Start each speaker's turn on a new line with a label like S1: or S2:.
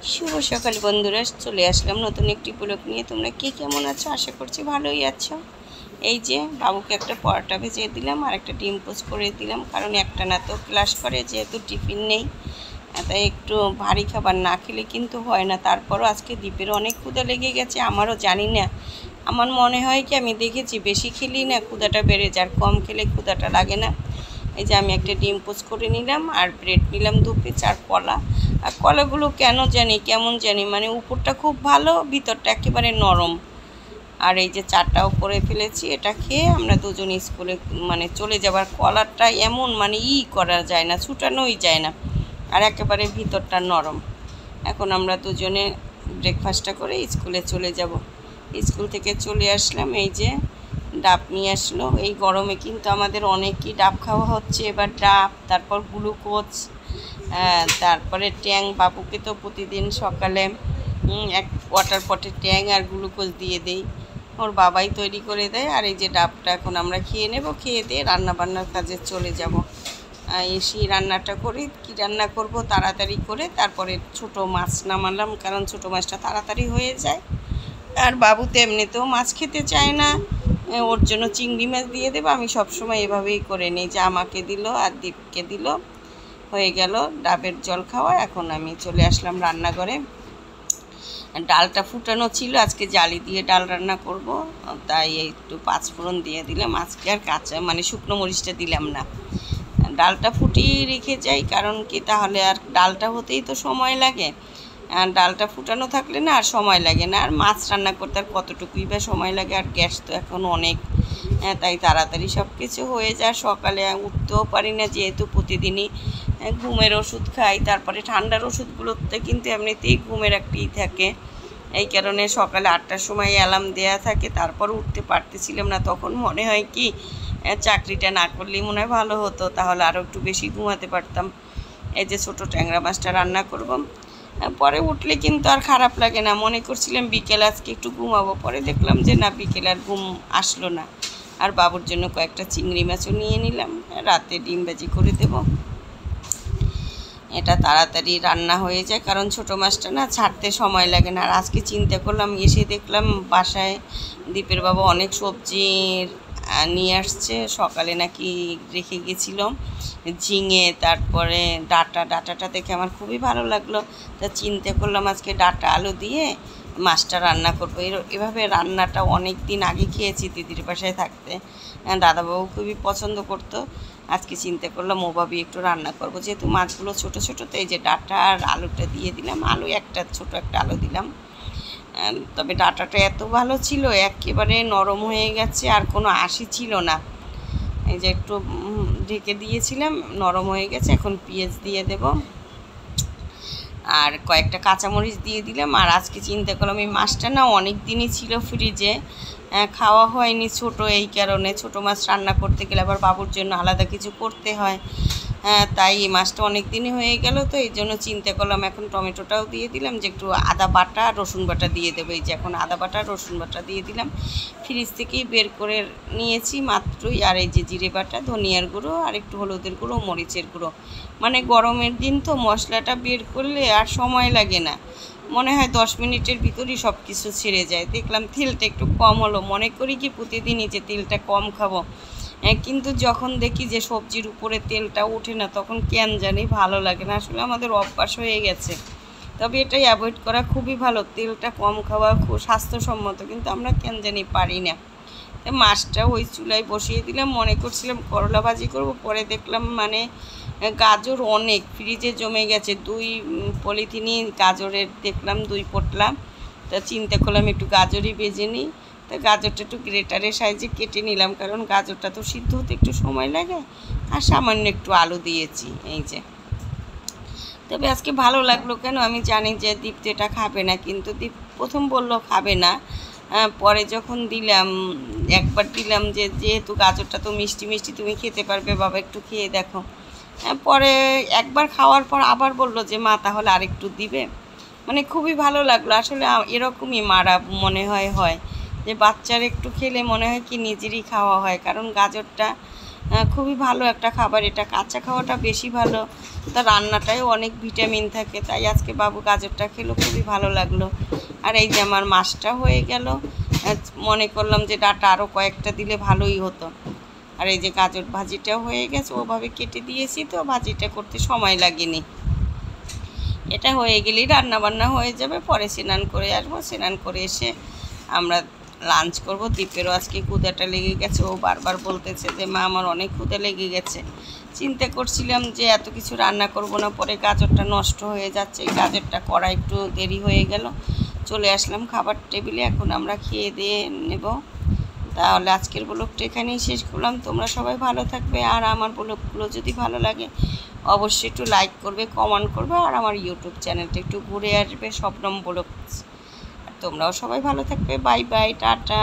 S1: শুভ সকাল বন্ধুরা, চলে আসলাম নতুন একটি ব্লগ নিয়ে। তোমরা কে কেমন আছো? আশা করছি ভালোই আছো। এই যে বাবুকে একটা পরোটা ভেজে দিলাম আর একটা ডিম পোস্ট করে দিলাম, কারণ একটা না তো ক্লাস করে, যেহেতু টিফিন নেই, তাই একটু ভারী খাবার না খেলে কিন্তু হয় না। তারপরও আজকে দ্বীপের অনেক ক্ষুধা লেগে গেছে, আমারও জানি না, আমার মনে হয় কি আমি দেখেছি বেশি খেলেই না ক্ষুধাটা বেড়ে যায়, আর কম খেলে ক্ষুধাটা লাগে না। এই যে আমি একটা ডিম পোস্ট করে নিলাম আর ব্রেড নিলাম 2 পিস আর কলা। আর কলাগুলো কেমন জানি মানে উপরটা খুব ভালো, ভিতরটা একেবারে নরম। আর এই যে চাটাও করে ফেলেছি, এটা খেয়ে আমরা দুজন স্কুলে মানে চলে যাবার। কলারটা এমন মানে করা যায় না, ছুটানোই যায় না, আর একেবারে ভিতরটা নরম। এখন আমরা দুজনে ব্রেকফাস্টটা করে স্কুলে চলে যাব। স্কুল থেকে চলে আসলাম, এই যে ডাব নিয়ে আসলো। এই গরমে কিন্তু আমাদের অনেকই ডাব খাওয়া হচ্ছে এবার, ডাব, তারপর গ্লুকোজ, তারপরে ট্যাং। বাবুকে তো প্রতিদিন সকালে এক ওয়াটার পটে ট্যাং আর গ্লুকোজ দিয়ে দেই, ওর বাবাই তৈরি করে দেয়। আর এই যে ডাবটা এখন আমরা খেয়ে নেব, খেয়ে দিয়ে রান্নাবান্নার কাজে চলে যাব। এসে রান্নাটা করি, কি রান্না করব তাড়াতাড়ি করে, তারপরে ছোট মাছ নামালাম, কারণ ছোট মাছটা তাড়াতাড়ি হয়ে যায়। আর বাবু তো এমনিতেও মাছ খেতে চায় না, ওর জন্য চিংড়ি মাছ দিয়ে দেবো। আমি সবসময় এভাবেই করে নিই, যে আমাকে দিল আর দীপকে দিল, হয়ে গেল ডাবের জল খাওয়া। এখন আমি চলে আসলাম রান্নাঘরে। ডালটা ফুটানো ছিল, আজকে জালি দিয়ে ডাল রান্না করব, তাই একটু পাঁচফোড়ন দিয়ে দিলাম। আজকে আর কাঁচা মানে শুকনো মরিচটা দিলাম না, ডালটা ফুটিয়ে রেখে যাই, কারণ কি তাহলে আর ডালটা হতেই তো সময় লাগে, আর ডালটা ফুটানো থাকলে না আর সময় লাগে না। আর মাছ রান্না করতে আর কতটুকুই বা সময় লাগে, আর গ্যাস তো এখন অনেক, তাই তাড়াতাড়ি সব কিছু হয়ে যায়। সকালে উঠতেও পারি না, যেহেতু প্রতিদিনই ঘুমের ওষুধ খাই, তারপরে ঠান্ডার ওষুধগুলোতে কিন্তু এমনিতেই ঘুমের একটি থাকে, এই কারণে সকালে 8টার সময় অ্যালার্ম দেওয়া থাকে, তারপর উঠতে পারতেছিলাম না। তখন মনে হয় কি চাকরিটা না করলেই মনে হয় ভালো হতো, তাহলে আরও একটু বেশি ঘুমাতে পারতাম। এই যে ছোটো ট্যাংরা মাছটা রান্না করব, পরে উঠলে কিন্তু আর খারাপ লাগে না। মনে করছিলাম বিকেল আজকে একটু ঘুমাবো, পরে দেখলাম যে না, বিকেল আর ঘুম আসলো না। আর বাবুর জন্য কয়েকটা চিংড়ি মাছও নিয়ে নিলাম, রাতে ডিম ভাজি করে দেব। এটা তাড়াতাড়ি রান্না হয়ে যায়, কারণ ছোটো মাছটা না ছাড়তে সময় লাগে না। আর আজকে চিন্তা করলাম, এসে দেখলাম বাসায় দীপের বাবা অনেক সবজির নিয়ে আসছে, সকালে নাকি রেখে গেছিল ঝিঙে, তারপরে ডাটাটা দেখে আমার খুবই ভালো লাগলো। তা চিন্তা করলাম আজকে ডাটা আলু দিয়ে মাছটা রান্না করবো। এভাবে রান্নাটা অনেক দিন আগে খেয়েছি দিদির বাসায় থাকতে, দাদাবাবু খুবই পছন্দ করতো। আজকে চিন্তা করলাম ওভাবে একটু রান্না করব, যেহেতু মাছগুলো ছোট ছোট, তো এই যে ডাটা আর আলুটা দিয়ে দিলাম। আলু একটা ছোট একটা আলু দিলাম, তবে ডাটাটা এত ভালো ছিল, একেবারে নরম হয়ে গেছে, আর কোনো আঁশই ছিল না। এই যে একটু ঢেকে দিয়েছিলাম, নরম হয়ে গেছে। এখন পেঁয়াজ দিয়ে দেব আর কয়েকটা কাঁচামরিচ দিয়ে দিলাম। আর আজকে চিন্তা করলাম, এই মাছটা না অনেক দিনই ছিল ফ্রিজে, খাওয়া হয়নি ছোটো, এই কারণে ছোটো মাছ রান্না করতে গেলে আবার বাবুর জন্য আলাদা কিছু করতে হয়, তাই এই মাছটা অনেক দিনই হয়ে গেল। তো এই জন্য চিন্তা করলাম এখন টমেটোটাও দিয়ে দিলাম, যে একটু আদা বাটা রসুন বাটা দিয়ে দেবো। এই যে এখন আদা বাটা রসুন বাটা দিয়ে দিলাম, ফ্রিজ থেকেই বের করে নিয়েছি মাত্রই। আর এই যে জিরে বাটা, ধনিয়ার গুঁড়ো, আর একটু হলুদের গুঁড়ো, মরিচের গুঁড়ো। মানে গরমের দিন তো মশলাটা বের করলে আর সময় লাগে না, মনে হয় 10 মিনিটের ভিতরই সব কিছু ছেড়ে যায়। দেখলাম তেলটা একটু কম হলো, মনে করি কি প্রতিদিনই যে তেলটা কম খাবো, কিন্তু যখন দেখি যে সবজির উপরে তেলটা ওঠে না, তখন কেন জানি ভালো লাগে না। আসলে আমাদের অভ্যাস হয়ে গেছে, তবে এটাই অ্যাভয়েড করা খুবই ভালো, তেলটা কম খাওয়া খুব স্বাস্থ্যসম্মত, কিন্তু আমরা কেন জানি পারি না। তাই মাছটা ওই চুলায় বসিয়ে দিলাম, মনে করছিলাম করলা ভাজি করব, পরে দেখলাম মানে গাজর অনেক ফ্রিজে জমে গেছে, 2 পলিথিনই গাজরের দেখলাম 2 পোটলা। তা চিন্তা করলাম একটু গাজরই ভেজে নিই, তা গাজরটা একটু গ্রেটারের সাইজে কেটে নিলাম, কারণ গাজরটা তো সিদ্ধ হতে একটু সময় লাগে। আর সামান্য একটু আলু দিয়েছি, এই যে। তবে আজকে ভালো লাগলো কেন, আমি জানি যে দীপ তো এটা খাবে না, কিন্তু দীপ প্রথম বলল খাবে না, পরে যখন দিলাম, একবার দিলাম যে যেহেতু গাজরটা তো মিষ্টি মিষ্টি, তুমি খেতে পারবে বাবা, একটু খেয়ে দেখো। পরে একবার খাওয়ার পর আবার বলল যে মা তাহলে আরেকটু দিবে। মানে খুবই ভালো লাগলো। আসলে এরকমই মারা মনে হয় যে বাচ্চার একটু খেলে মনে হয় কি নিজেরই খাওয়া হয়, কারণ গাজরটা খুবই ভালো একটা খাবার এটা, কাঁচা খাওয়াটা বেশি ভালো, তা রান্নাটায় অনেক ভিটামিন থাকে। তাই আজকে বাবু গাজরটা খেলো, খুবই ভালো লাগলো। আর এই যে আমার মাছটা হয়ে গেল, মনে করলাম যে ডাটা আরও কয়েকটা দিলে ভালোই হতো। আর এই যে গাজর ভাজিটাও হয়ে গেছে, ওভাবে কেটে দিয়েছি তো ভাজিটা করতে সময় লাগেনি। এটা হয়ে গেলেই রান্না বান্না হয়ে যাবে, পরে স্নান করে আসবো, স্নান করে এসে আমরা লাঞ্চ করব। দ্বীপেরও আজকে ক্ষুধাটা লেগে গেছে, ও বারবার বলতেছে যে মা আমার অনেক ক্ষুধা লেগে গেছে। চিন্তা করছিলাম যে এত কিছু রান্না করব না, পরে গাজরটা নষ্ট হয়ে যাচ্ছে, গাজরটা করা একটু দেরি হয়ে গেল। চলে আসলাম খাবার টেবিলে, এখন আমরা খেয়ে দিয়ে নেব। তাহলে আজকের ব্লগটা এখানেই শেষ করলাম। তোমরা সবাই ভালো থাকবে, আর আমার ব্লগগুলো যদি ভালো লাগে অবশ্যই একটু লাইক করবে, কমেন্ট করবে, আর আমার ইউটিউব চ্যানেলটা একটু ঘুরে আসবে, শবনম ব্লগস। আর তোমরাও সবাই ভালো থাকবে। Bye bye, tata.